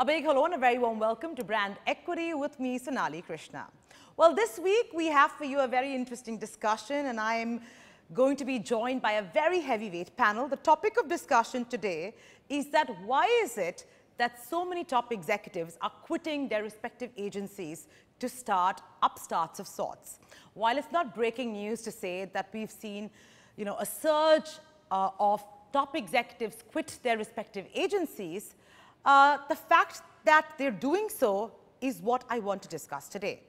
A big hello and a very warm welcome to Brand Equity with me, Sonali Krishna. Well, this week we have for you a very interesting discussion, and I am going to be joined by a very heavyweight panel. The topic of discussion today is that why is it that so many top executives are quitting their respective agencies to start upstarts of sorts? While it's not breaking news to say that we've seen, a surge of top executives quit their respective agencies, the fact that they're doing so is what I want to discuss today.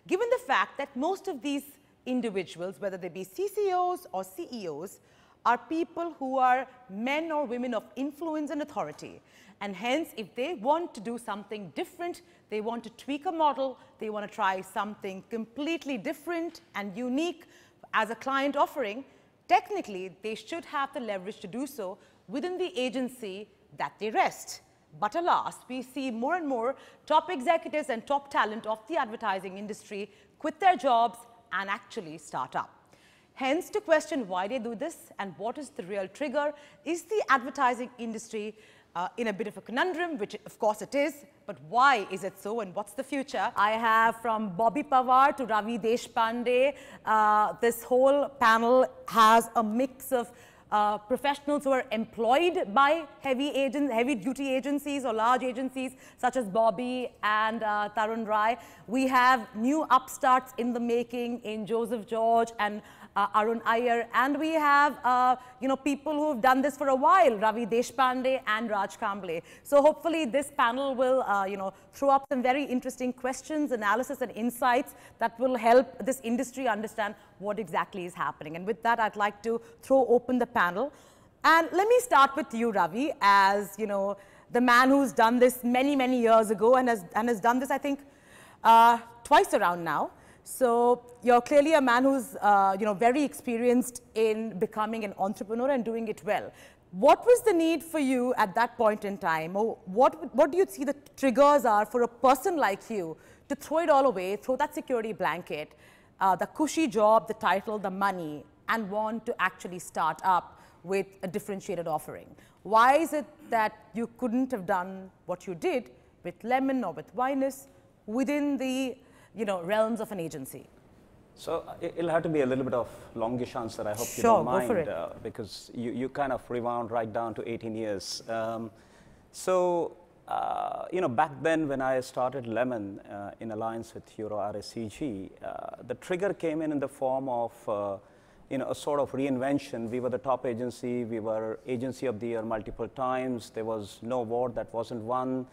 Given the fact that most of these individuals, whether they be CCOs or CEOs, are people who are men or women of influence and authority. And hence, if they want to do something different, they want to tweak a model, they want to try something completely different and unique as a client offering, technically, they should have the leverage to do so within the agency that they rest. But alas, we see more and more top executives and top talent of the advertising industry quit their jobs and actually start up. Hence, to question why they do this and what is the real trigger, is the advertising industry in a bit of a conundrum, which of course it is, but why is it so and what's the future? I have from Bobby Pawar to Ravi Deshpande, this whole panel has a mix of professionals who are employed by heavy-duty agencies or large agencies such as Bobby and Tarun Rai. We have new upstarts in the making in Joseph George and Arun Iyer, and we have people who have done this for a while, Ravi Deshpande and Raj Kamble. So hopefully this panel will throw up some very interesting questions, analysis and insights that will help this industry understand what exactly is happening. And with that, I'd like to throw open the panel. And let me start with you, Ravi, as the man who's done this many, many years ago and has done this, I think, twice around now. So you're clearly a man who's very experienced in becoming an entrepreneur and doing it well. What was the need for you at that point in time, or what do you see the triggers are for a person like you to throw it all away, throw that security blanket, the cushy job, the title, the money, and want to actually start up with a differentiated offering? Why is it that you couldn't have done what you did with Lemon or with Winus within the realms of an agency? So it'll have to be a little bit of longish answer. I hope you Sure, don't mind, go for it. Because you kind of rewound right down to 18 years. Back then when I started Lemon in alliance with Euro RSCG, the trigger came in the form of a sort of reinvention. We were the top agency. We were agency of the year multiple times. There was no award that wasn't won.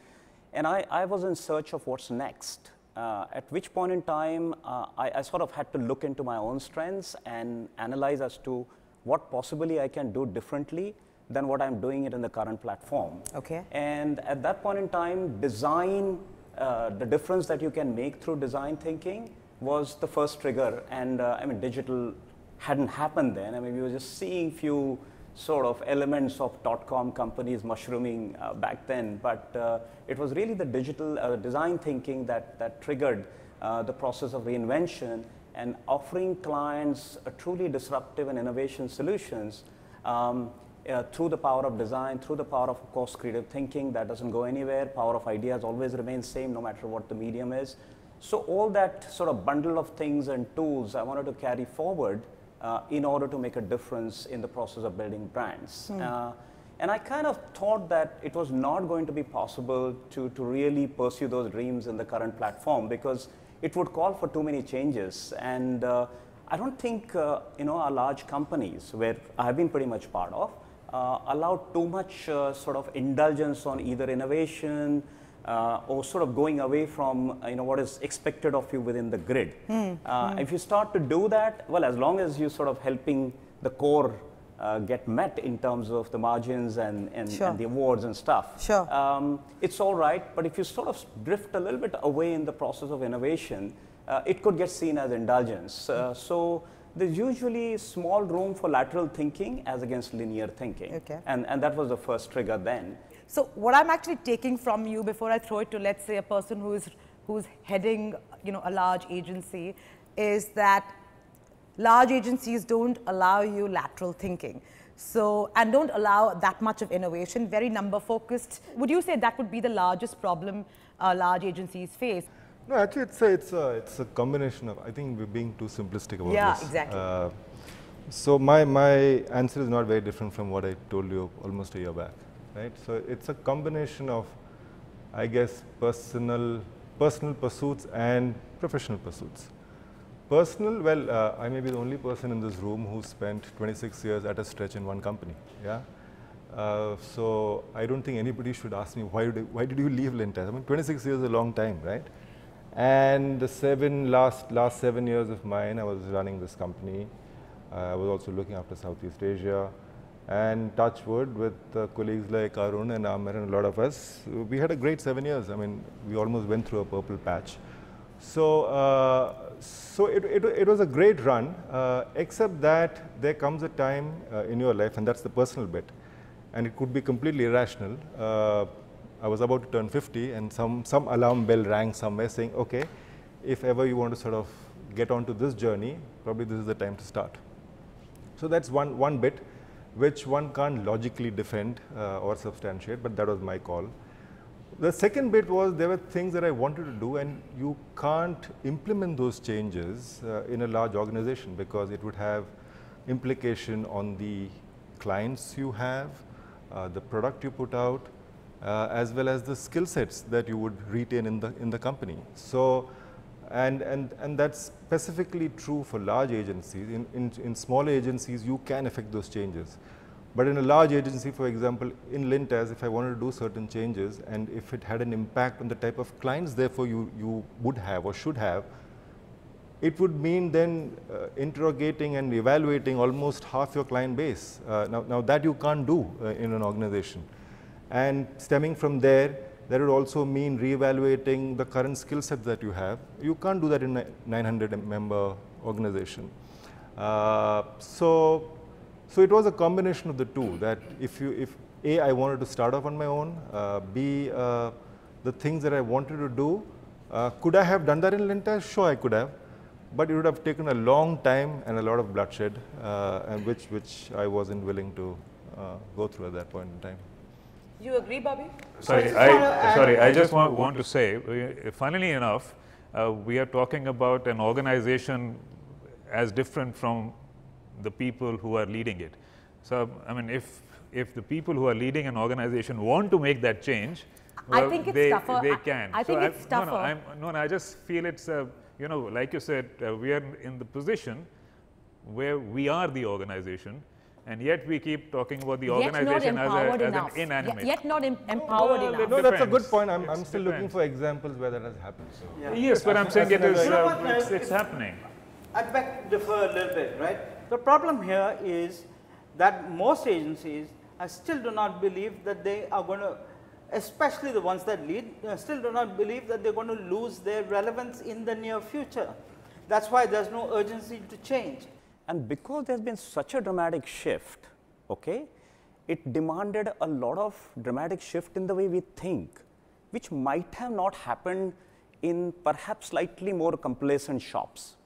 And I was in search of what's next. At which point in time, I sort of had to look into my own strengths and analyze as to what possibly I can do differently than what I'm doing it in the current platform. Okay. And at that point in time, design, the difference that you can make through design thinking was the first trigger. And digital hadn't happened then. We were just seeing few sort of elements of .com companies mushrooming back then, but it was really the digital design thinking that triggered the process of reinvention and offering clients a truly disruptive and innovation solutions through the power of design, through the power of course creative thinking that doesn't go anywhere. Power of ideas always remains same no matter what the medium is. So all that sort of bundle of things and tools I wanted to carry forward in order to make a difference in the process of building brands. And I kind of thought that it was not going to be possible to really pursue those dreams in the current platform because it would call for too many changes. And I don't think our large companies, where I've been pretty much part of, allow too much sort of indulgence on either innovation or sort of going away from what is expected of you within the grid. If you start to do that, well, as long as you sort of helping the core get met in terms of the margins and the awards and stuff, it's all right. But if you sort of drift a little bit away in the process of innovation, it could get seen as indulgence. So there's usually small room for lateral thinking as against linear thinking. Okay. And that was the first trigger then. So what I'm actually taking from you before I throw it to, let's say, a person who's heading a large agency, is that large agencies don't allow you lateral thinking. So, and don't allow that much of innovation, very number focused. Would you say that would be the largest problem large agencies face? No, actually, it's a combination of. I think we're being too simplistic about this. Yeah, exactly. So my answer is not very different from what I told you almost a year back, right? So it's a combination of, I guess, personal pursuits and professional pursuits. Personal, well, I may be the only person in this room who spent 26 years at a stretch in one company. Yeah. So I don't think anybody should ask me why did you leave Lintas? I mean, 26 years is a long time, right? And the last 7 years of mine, I was running this company. I was also looking after Southeast Asia, and touch wood with colleagues like Arun and Amir and a lot of us, we had a great 7 years. I mean, we almost went through a purple patch. So, it was a great run, except that there comes a time in your life, and that's the personal bit, and it could be completely irrational. I was about to turn 50, and some alarm bell rang somewhere saying, okay, if ever you want to sort of get onto this journey, probably this is the time to start. So that's one bit which one can't logically defend or substantiate, but that was my call. The second bit was there were things that I wanted to do, and you can't implement those changes in a large organization because it would have implication on the clients you have, the product you put out, as well as the skill sets that you would retain in the company. So, and that's specifically true for large agencies. In small agencies, you can affect those changes. But in a large agency, for example, in Lintas, if I wanted to do certain changes, and if it had an impact on the type of clients, therefore, you would have or should have, it would mean then interrogating and evaluating almost half your client base. Now that you can't do in an organization. And stemming from there, that would also mean reevaluating the current skill set that you have. You can't do that in a 900-member organization. So it was a combination of the two, that if A, I wanted to start off on my own, B, the things that I wanted to do, could I have done that in Lintas? Sure, I could have, but it would have taken a long time and a lot of bloodshed, and which I wasn't willing to go through at that point in time. You agree, Bobby? Sorry, I just want to say, funnily enough, we are talking about an organization as different from the people who are leading it. So, I mean, if the people who are leading an organization want to make that change, well, I think it's tougher. They can. I think it's tougher. No, I just feel it's, you know, like you said, we are in the position where we are the organization, and yet we keep talking about the organization as an inanimate. Yet not empowered enough. No, that's a good point. I'm still looking for examples where that has happened. So. Yeah. Yes, but I'm saying it is, it's happening. I beg to differ a little bit, right? The problem here is that most agencies still do not believe that they are going to, especially the ones that lead, still do not believe that they're going to lose their relevance in the near future. That's why there's no urgency to change. And because there's been such a dramatic shift, okay, it demanded a lot of dramatic shift in the way we think, which might have not happened in perhaps slightly more complacent shops.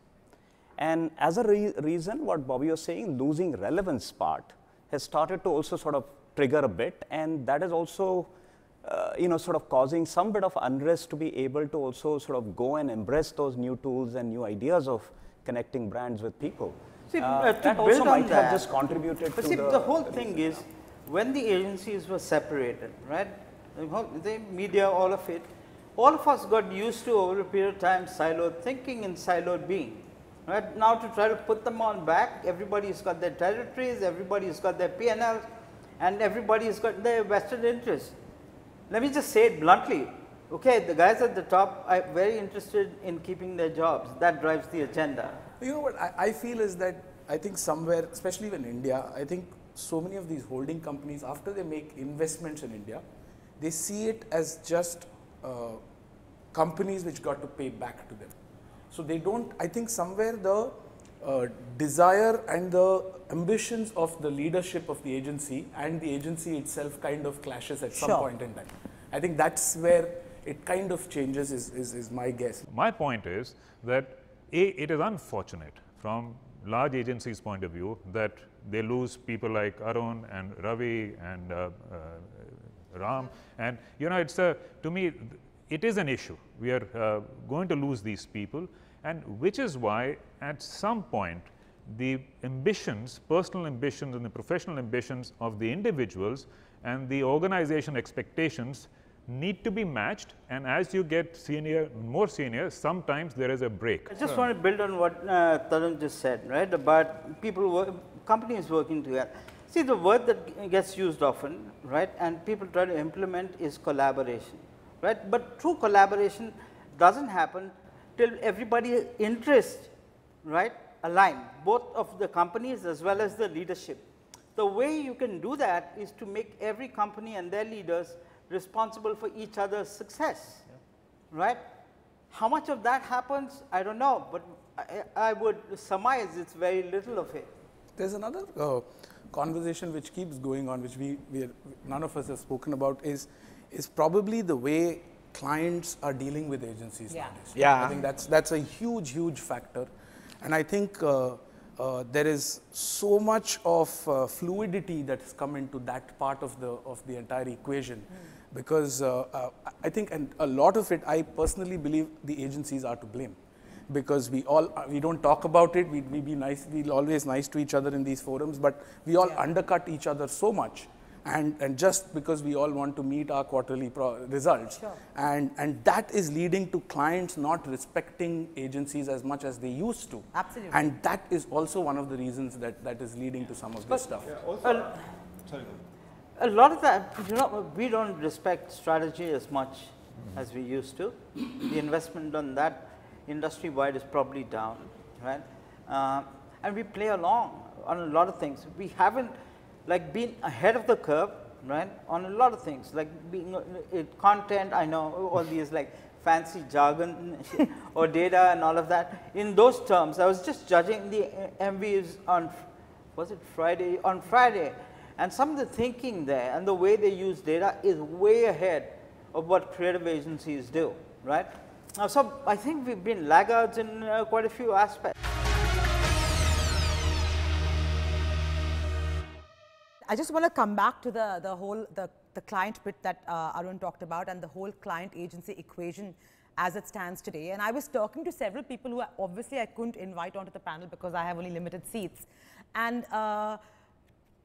And as a reason, what Bobby was saying, losing relevance part has started to also sort of trigger a bit, and that is also, you know, sort of causing some bit of unrest to be able to also sort of go and embrace those new tools and new ideas of connecting brands with people. See, that also might have just contributed but to see, the whole thing is, when the agencies were separated, right, the media, all of it, all of us got used to, over a period of time, siloed thinking and siloed being. Right now, to try to put them on back, everybody's got their territories, everybody's got their P&Ls, and everybody's got their vested interests. Let me just say it bluntly. Okay, the guys at the top are very interested in keeping their jobs. That drives the agenda. You know what I feel is that I think somewhere, especially in India, I think so many of these holding companies, after they make investments in India, they see it as just companies which got to pay back to them. So they don't, I think somewhere the desire and the ambitions of the leadership of the agency and the agency itself kind of clashes at some point in time. I think that's where it kind of changes is my guess. My point is that it is unfortunate from large agencies' point of view, that they lose people like Arun and Ravi and Ram, and it's to me, it is an issue. We are going to lose these people, and which is why at some point the ambitions, personal ambitions and the professional ambitions of the individuals and the organization expectations need to be matched, and as you get more senior, sometimes there is a break. I just want to build on what Tarun just said, right, about companies working together. See, the word that gets used often, right, and people try to implement is collaboration, right, but true collaboration doesn't happen till everybody's interests, right, align, both of the companies as well as the leadership. The way you can do that is to make every company and their leaders responsible for each other's success, right? How much of that happens, I don't know, but I would surmise it's very little of it. There's another conversation which keeps going on, which none of us have spoken about, is probably the way clients are dealing with agencies nowadays. Yeah. I think that's a huge factor, and I think there is so much of fluidity that has come into that part of the entire equation, because I think, and a lot of it, I personally believe the agencies are to blame, because we don't talk about it. We'll always nice to each other in these forums, but we all undercut each other so much. And just because we all want to meet our quarterly results, and that is leading to clients not respecting agencies as much as they used to. Absolutely. And that is also one of the reasons that is leading to some of this stuff. Sorry. A lot of that, we don't respect strategy as much as we used to. The investment on that industry-wide is probably down, right? And we play along on a lot of things. We haven't been ahead of the curve, right, on a lot of things, like being content, I know all these fancy jargon or data and all of that. In those terms, I was just judging the MVs on, was it Friday? On Friday. And some of the thinking there and the way they use data is way ahead of what creative agencies do, right? So I think we've been laggards in quite a few aspects. I just want to come back to the client bit that Arun talked about, and the whole client agency equation as it stands today. And I was talking to several people who obviously I couldn't invite onto the panel because I have only limited seats. And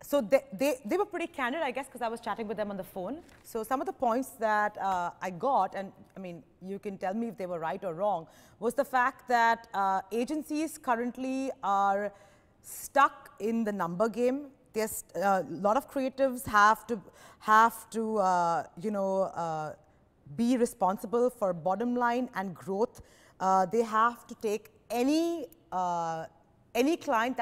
so they were pretty candid, I guess, because I was chatting with them on the phone. So some of the points that I got, and I mean, you can tell me if they were right or wrong, was the fact that agencies currently are stuck in the number game. There's a lot of creatives have to be responsible for bottom line and growth. They have to take any client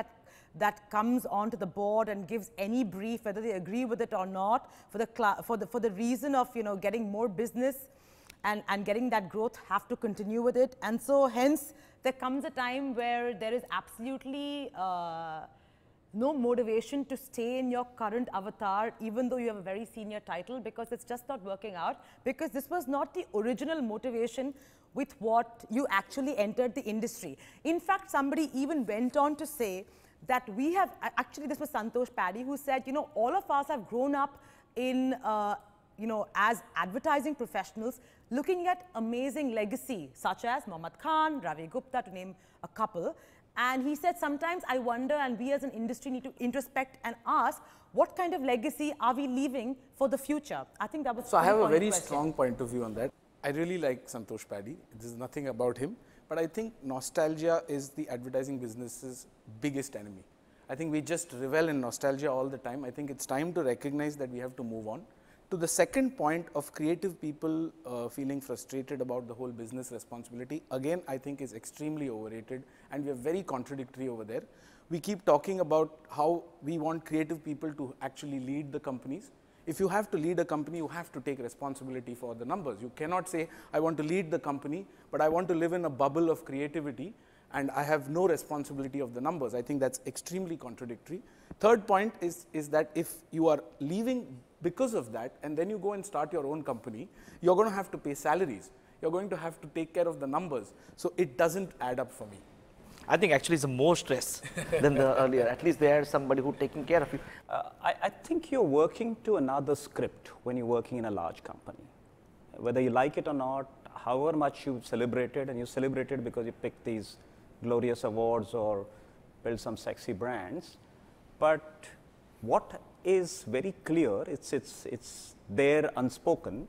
that comes onto the board and gives any brief, whether they agree with it or not, for the reason of getting more business and getting that growth, have to continue with it. And so hence there comes a time where there is absolutely no motivation to stay in your current avatar, even though you have a very senior title, because it's just not working out, because this was not the original motivation with what you actually entered the industry. In fact, somebody even went on to say that we have, actually this was Santosh Paddy, who said, all of us have grown up in, as advertising professionals, looking at amazing legacy, such as Mohammad Khan, Ravi Gupta, to name a couple. And he said, sometimes I wonder, and we as an industry need to introspect and ask, what kind of legacy are we leaving for the future? I think that was so I have a very strong point of view on that. I really like Santosh Paddy. There's nothing about him. But I think nostalgia is the advertising business's biggest enemy. I think we just revel in nostalgia all the time. I think it's time to recognize that we have to move on. To the second point of creative people feeling frustrated about the whole business responsibility, again, I think is extremely overrated, and we are very contradictory over there. We keep talking about how we want creative people to actually lead the companies. If you have to lead a company, you have to take responsibility for the numbers. You cannot say, I want to lead the company, but I want to live in a bubble of creativity and I have no responsibility of the numbers. I think that's extremely contradictory. Third point is that if you are leaving because of that, and then you go and start your own company, you're going to have to pay salaries. You're going to have to take care of the numbers. So it doesn't add up for me. I think actually it's more stress than the earlier. At least they had somebody who taking care of you. I think you're working to another script when you're working in a large company. Whether you like it or not, however much you celebrated, and you celebrated because you picked these glorious awards or built some sexy brands, but what is very clear, it's there unspoken,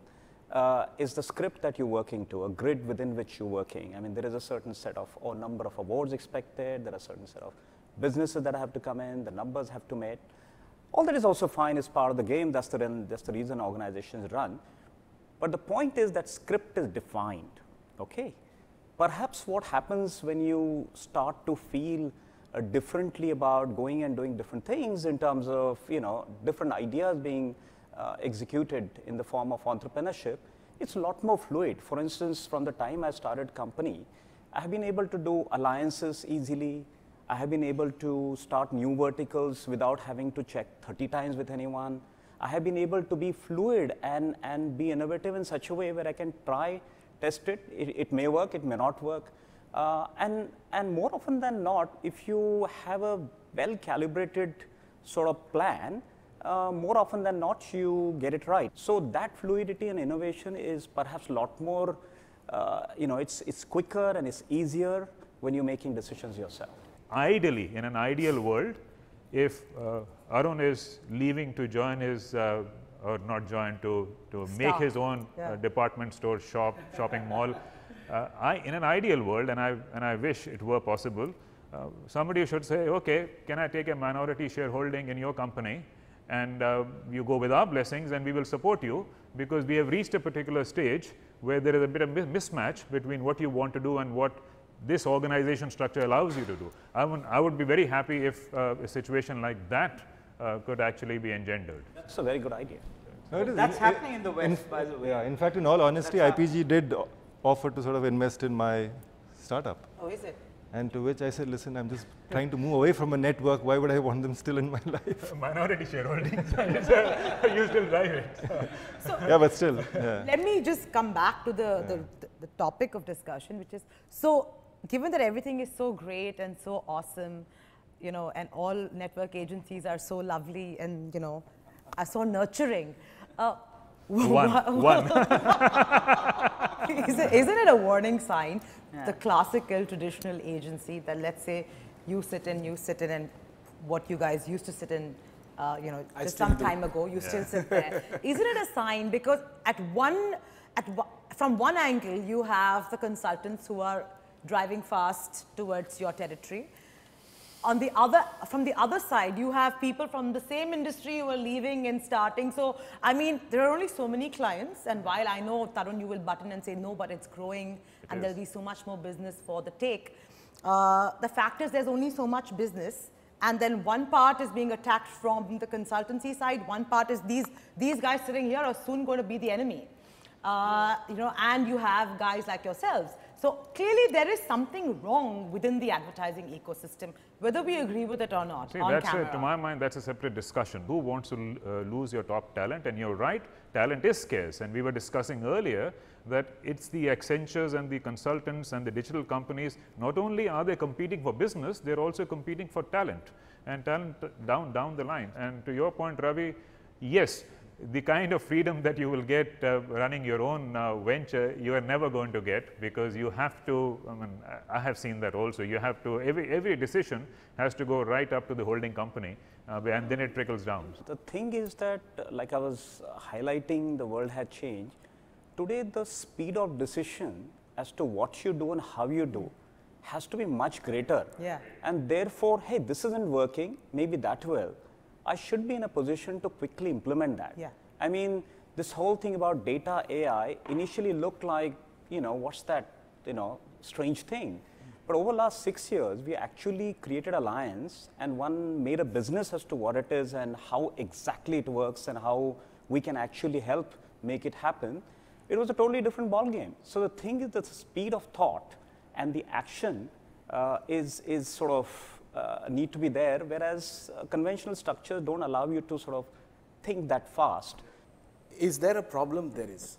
is the script that you're working to, a grid within which you're working. I mean, there is a certain set of or number of awards expected, there are a certain set of businesses that have to come in, the numbers have to meet. All that is also fine, is part of the game, that's the reason organizations run. But the point is that script is defined, okay? Perhaps what happens when you start to feel differently about going and doing different things in terms of, different ideas being executed in the form of entrepreneurship, it's a lot more fluid. For instance, from the time I started company, I have been able to do alliances easily. I have been able to start new verticals without having to check 30 times with anyone. I have been able to be fluid and be innovative in such a way where I can try, test it. It may work, it may not work. And more often than not, if you have a well-calibrated sort of plan, more often than not, you get it right. So that fluidity and innovation is perhaps a lot more, it's quicker and it's easier when you're making decisions yourself. Ideally, in an ideal world, if Arun is leaving to join his, or not join, to make his own department store shopping mall, in an ideal world, and I wish it were possible, somebody should say, okay, can I take a minority shareholding in your company, and you go with our blessings and we will support you, because we have reached a particular stage where there is a bit of mismatch between what you want to do and what this organization structure allows you to do. I would be very happy if a situation like that could actually be engendered. That's a very good idea. No, that's happening in the West, by the way. Yeah, in fact, in all honesty, IPG did offer to sort of invest in my startup. Oh, is it? And to which I said, listen, I'm just trying to move away from a network. Why would I want them still in my life? Minority shareholding. You still drive it. So yeah, but still. Yeah. Let me just come back to the topic of discussion, which is, so given that everything is so great and so awesome, and all network agencies are so lovely and, are so nurturing. One. Isn't it a warning sign, the classical traditional agency, that let's say you sit in and what you guys used to sit in, just some time ago, you still sit there. Isn't it a sign? Because from one angle, you have the consultants who are driving fast towards your territory. From the other side, you have people from the same industry who are leaving and starting. So, I mean, there are only so many clients. And while I know, Tarun, you will button and say, no, but it's growing and there'll be so much more business for the take. The fact is there's only so much business. And then one part is being attacked from the consultancy side. One part is these guys sitting here are soon going to be the enemy. And you have guys like yourselves. So clearly there is something wrong within the advertising ecosystem, whether we agree with it or not. See, to my mind, that's a separate discussion. Who wants to lose your top talent? And you're right, talent is scarce. And we were discussing earlier that it's the Accentures and the consultants and the digital companies, not only are they competing for business, they're also competing for talent, and talent down the line. And to your point, Ravi, yes, the kind of freedom that you will get running your own venture, you are never going to get, because you have to, I have seen that also, you have to, every decision has to go right up to the holding company, and then it trickles down. The thing is that, like I was highlighting, the world had changed. Today, the speed of decision as to what you do and how you do has to be much greater. Yeah. And therefore, hey, this isn't working, maybe that will. I should be in a position to quickly implement that. Yeah. I mean, this whole thing about data AI initially looked like, what's that, strange thing. But over the last 6 years, we actually created alliance, and one made a business as to what it is and how exactly it works and how we can actually help make it happen. It was a totally different ballgame. So the thing is that the speed of thought and the action is sort of need to be there, whereas conventional structures don't allow you to sort of think that fast. Is there a problem? There is.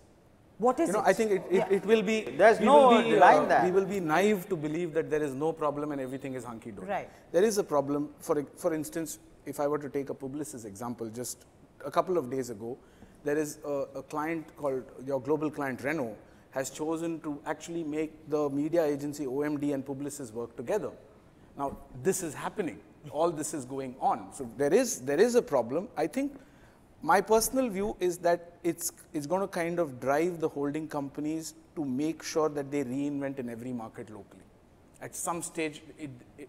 What is it? I think it will be. There's no denying that. We will be naive to believe that there is no problem and everything is hunky dory. Right. There is a problem. For instance, if I were to take a Publicis example, just a couple of days ago, there is a client called your global client Renault has chosen to actually make the media agency OMD and Publicis work together. Now this is happening. All this is going on. So there is a problem. I think. My personal view is that it's going to kind of drive the holding companies to make sure that they reinvent in every market locally. At some stage,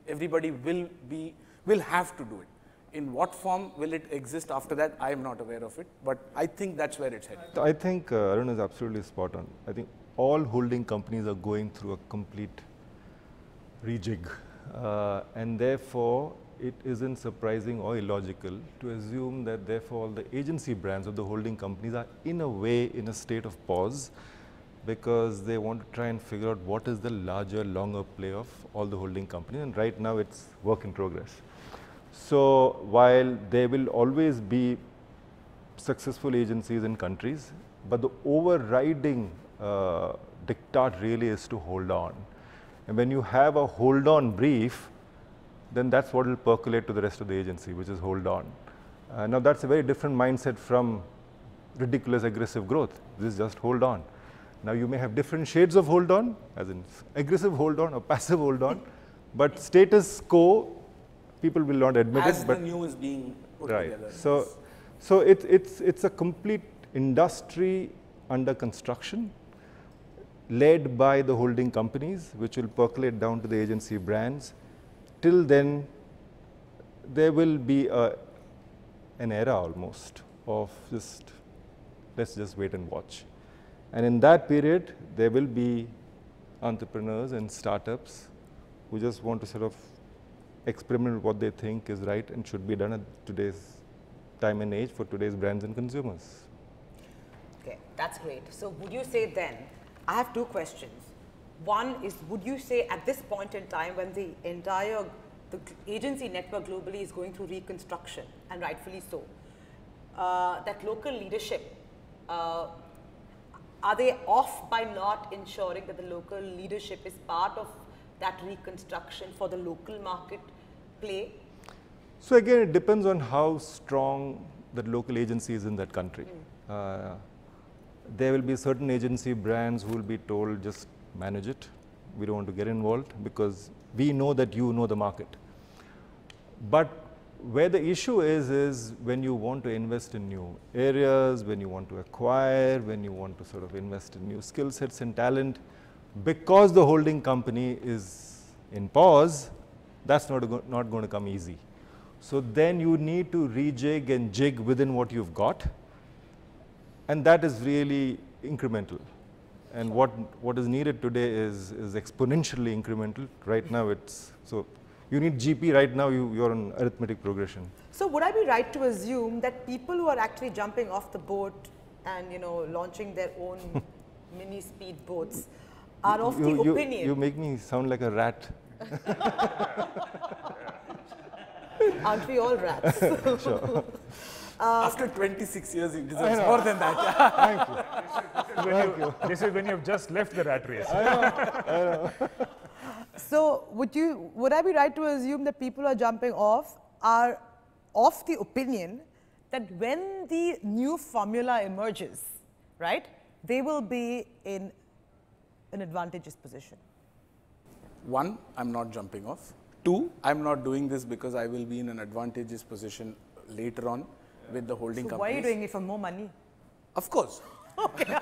everybody will have to do it. In what form will it exist after that? I am not aware of it, but I think that's where it's headed. I think Arun is absolutely spot on. I think all holding companies are going through a complete rejig, and therefore it isn't surprising or illogical to assume that therefore all the agency brands of the holding companies are in a way in a state of pause, because they want to try and figure out what is the larger, longer play of all the holding companies, and right now it's work in progress. So while there will always be successful agencies in countries, but the overriding diktat really is to hold on. And when you have a hold on brief, then that's what will percolate to the rest of the agency, which is hold on. Now that's a very different mindset from ridiculous aggressive growth. This is just hold on. Now you may have different shades of hold on, as in aggressive hold on or passive hold on, but status quo, people will not admit As it. But the new is being put together. So it's a complete industry under construction, led by the holding companies, which will percolate down to the agency brands. Till then, there will be an era almost of just, let's just wait and watch. And in that period, there will be entrepreneurs and startups who just want to sort of experiment with what they think is right and should be done at today's time and age for today's brands and consumers. Okay, that's great. So would you say then, I have two questions. One is, would you say at this point in time when the entire agency network globally is going through reconstruction, and rightfully so, that local leadership, are they off by not ensuring that the local leadership is part of that reconstruction for the local market play? So again, it depends on how strong that local agency is in that country. There will be certain agency brands who will be told, just manage it. We don't want to get involved because we know that you know the market. But where the issue is when you want to invest in new areas, when you want to acquire, when you want to sort of invest in new skill sets and talent, because the holding company is in pause, that's not going to come easy. So then you need to rejig and jig within what you've got, and that is really incremental. And what is needed today is exponentially incremental. Right now it's, so you need GP, right now you're on arithmetic progression. So would I be right to assume that people who are actually jumping off the boat and launching their own mini speed boats are of the opinion? You make me sound like a rat. Aren't we all rats? Sure. After 26 years, he deserves more than that. Thank you. Thank you. This is when you've just left the rat race. I know. So would I be right to assume that people who are jumping off are of the opinion that when the new formula emerges, right, they will be in an advantageous position? One, I'm not jumping off. Two, I'm not doing this because I will be in an advantageous position later on with the holding companies. Why are you doing it for more money? Of course. Okay.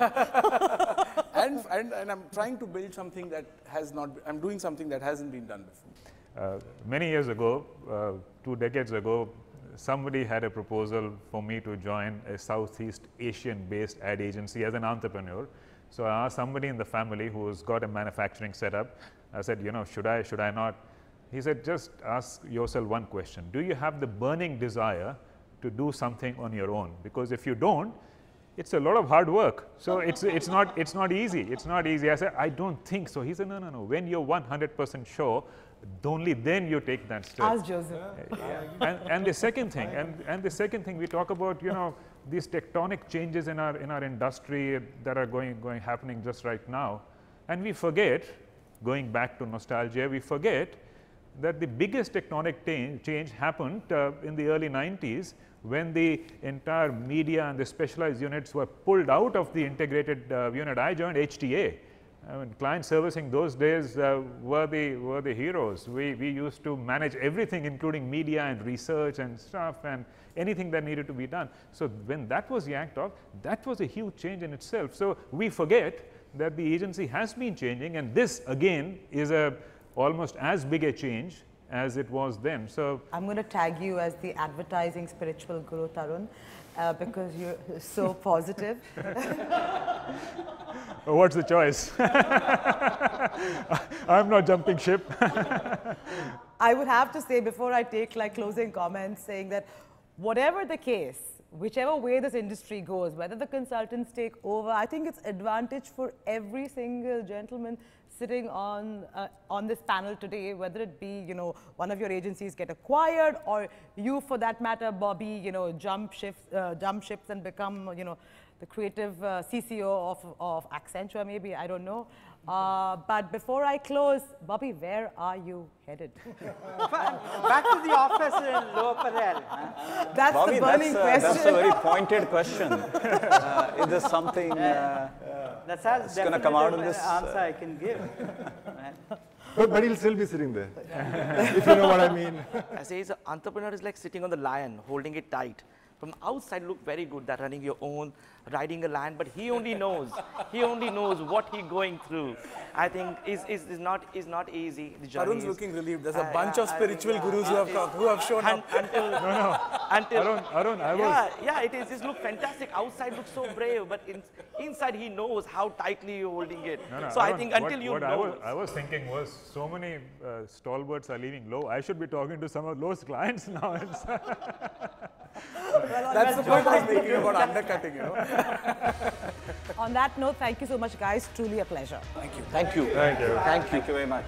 and I'm trying to build something that has not, I'm doing something that hasn't been done before. Many years ago, 2 decades ago, somebody had a proposal for me to join a Southeast Asian-based ad agency as an entrepreneur. So I asked somebody in the family who's got a manufacturing setup. I said, should I not? He said, just ask yourself one question. Do you have the burning desire to do something on your own? Because if you don't, it's a lot of hard work. So it's not easy. It's not easy. I said, I don't think so. He said, no. When you're 100% sure, only then you take that step. Ask Joseph. And the second thing, we talk about, these tectonic changes in our industry that are happening just right now, and we forget, going back to nostalgia, we forget that the biggest tectonic change happened in the early 90s, when the entire media and the specialized units were pulled out of the integrated unit. I joined HTA. I mean, client servicing those days were the heroes. We used to manage everything, including media and research and stuff and anything that needed to be done. So when that was yanked off, that was a huge change in itself. So we forget that the agency has been changing, and this again is almost as big a change as it was then. So I'm going to tag you as the advertising spiritual guru, Tarun, because you're so positive. What's the choice? I'm not jumping ship. I would have to say, before I take like closing comments, saying that whatever the case, whichever way this industry goes, whether the consultants take over, I think it's advantage for every single gentleman sitting on this panel today, whether it be, you know, one of your agencies get acquired, or you, for that matter, Bobby, you know, jump ships and become, you know, the creative CCO of Accenture, maybe, I don't know. But before I close, Bobby, where are you headed? Back to the office in Lower Parel. That's Bobby, the burning question. That's a very pointed question. Is there something That's as going to come out of definitive this? answer I can give. But he'll still be sitting there, if you know what I mean. I say the entrepreneur is like sitting on the lion, holding it tight. From outside, look very good that running your own, riding a lion, but he only knows what he's going through. I think is not easy. The journey Arun's looking relieved. There's a bunch of spiritual gurus who have shown up. Arun, I was. Yeah, it is. It looks fantastic. Outside looks so brave, but inside he knows how tightly you're holding it. So Arun, I think until you what know. I was thinking was, so many stalwarts are leaving low. I should be talking to some of those clients now. That's the point I was making about undercutting, you know. On that note, thank you so much, guys. Truly a pleasure. Thank you. Thank you very much.